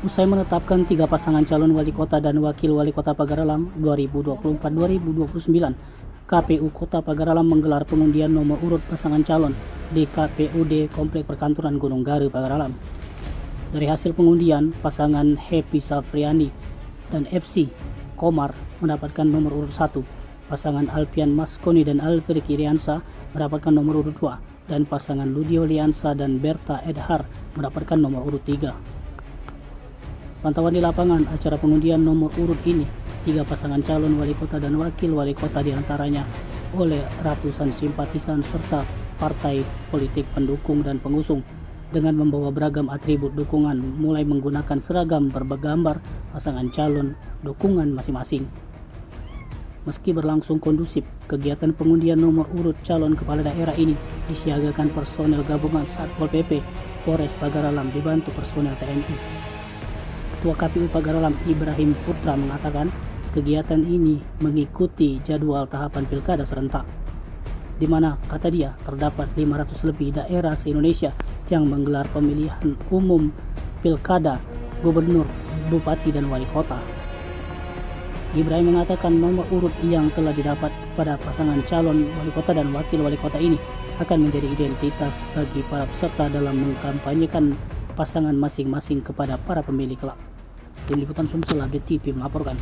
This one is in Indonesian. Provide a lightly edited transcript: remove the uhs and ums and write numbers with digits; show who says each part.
Speaker 1: Usai menetapkan 3 pasangan calon wali kota dan wakil wali kota Pagar Alam 2024-2029, KPU Kota Pagar Alam menggelar pengundian nomor urut pasangan calon di KPUD Komplek Perkantoran Gunung Garu Pagar Alam. Dari hasil pengundian, pasangan Happy Safriani dan FC Komar mendapatkan nomor urut 1, pasangan Alpian Maskoni dan Alfred Iriansa mendapatkan nomor urut 2, dan pasangan Ludio Liansa dan Berta Edhar mendapatkan nomor urut 3. Pantauan di lapangan acara pengundian nomor urut ini, 3 pasangan calon wali kota dan wakil wali kota diantaranya oleh ratusan simpatisan serta partai politik pendukung dan pengusung dengan membawa beragam atribut dukungan, mulai menggunakan seragam bergambar pasangan calon dukungan masing-masing. Meski berlangsung kondusif, kegiatan pengundian nomor urut calon kepala daerah ini disiagakan personel gabungan Satpol PP Polres Pagar Alam dibantu personel TNI. Ketua KPU Pagar Alam Ibrahim Putra mengatakan kegiatan ini mengikuti jadwal tahapan pilkada serentak, di mana kata dia terdapat 500 lebih daerah se-Indonesia yang menggelar pemilihan umum pilkada, gubernur, bupati, dan wali kota. Ibrahim mengatakan nomor urut yang telah didapat pada pasangan calon wali kota dan wakil wali kota ini akan menjadi identitas bagi para peserta dalam mengkampanyekan pasangan masing-masing kepada para pemilih kelak. Tim Liputan Sumsel Update TV melaporkan.